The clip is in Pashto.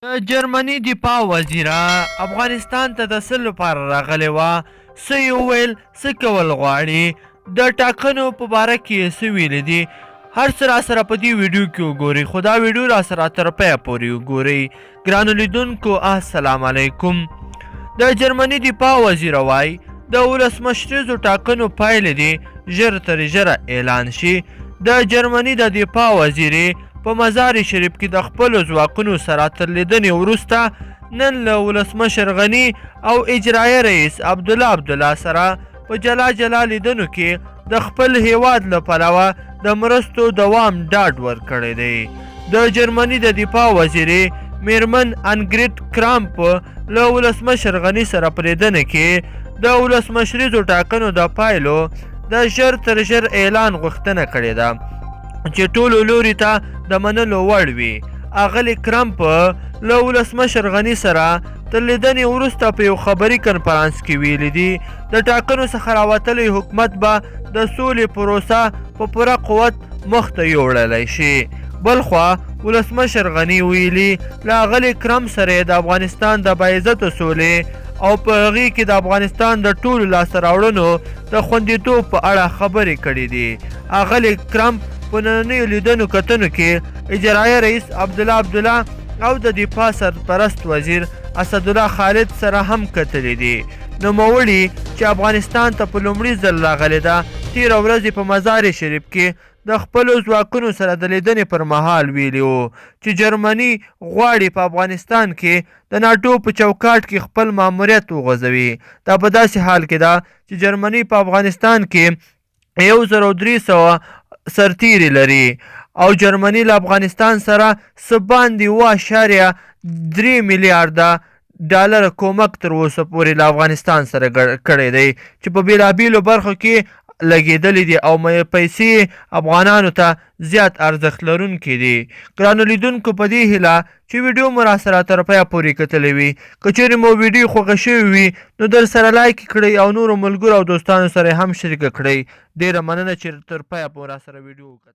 د جرمني دفاع وزیره افغانستان ته د څه لپاره راغلې وه، څه یې وویل، څه کول غواړي، د ټاکنو په باره کې یې څه ویلي دي، هر څه راسره په دې ویډیو کې وګورئ، خو دا ویډیو راسره تر پایه پورې وګورئ. ګرانو لیدونکو السلام علیکم. د جرمني دفاع وزیره وایي د ولسمشریزو ټاکنو پایلې دې ژر تر ژره اعلان شي. د جرمني د دفاع وزیرې په مزار شریف کې د خپلو ځواکونو سره تر لیدنې وروسته نن له ولسمشر غني او اجرایه رئیس عبدالله سره په جلا جلا لیدنو کې د خپل هیواد له پلوه د مرستو دوام ډاډ ورکړی دی. د جرمني د دفاع وزیرې میرمن انګریډ کرامپ له ولسمشر غني سره په لیدنه کې د ولسمشریزو ټاکنو د پایلو د ژر تر ژر اعلان غوښتنه کړې ده چې ټولو لوري ته د منلو وړ وي. اغلې کرامپ له ولسمشر غني سره تر لیدنې وروسته په یو خبري کنفرانس کې ویلي دي د ټاکنو څخه راوتلی حکومت به د سولې پروسه په پوره قوت مخته یوړلی شي. بلخوا ولسمشر غني ویلي له اغلې کرامپ سره د افغانستان د باعزته سولې او په هغې کې د افغانستان د ټولو لاسته راوړنو د خوندیتوب په اړه خبرې کړې دي. اغلې کرامپ په نننیو لیدنو کتنو کې اجرایه رئیس عبدالله او د دفاع سرپرست وزیر اسدالله خالد سره هم کتلي دي. نوموړي چې افغانستان ته په لومړي ځل راغلې ده تېره ورځ په مزار شریف کې د خپلو ځواکونو سره د لیدنې پر مهال ویلي وو چې جرمني غواړي په افغانستان کې د ناټو په چوکاټ کې خپل ماموریت وغځوي. دا په داسې حال کې ده چې جرمني په افغانستان کې 1300 سرتیري لري او جرمني له افغانستان سره څه باندې 2.3 میلیارده ډالر کومک تر اوسه پورې له افغانستان سره کړی دی چې په بېلابېلو برخو کې لګېدلې دي او پیسې افغانانو ته زیات ارزښت لرونکي دي. ګرانو لیدونکو په دې هیله چې ویډیو مو راسره تر پایه پورې کتلی وي. که چیرې مو ویډیو خوښه شوې وي نو در سره لایک کړئ او نورو ملګرو او دوستانو سره هم شریکه کړئ. ډېره مننه چې تر پایه مو راسره ویډیو وکتل.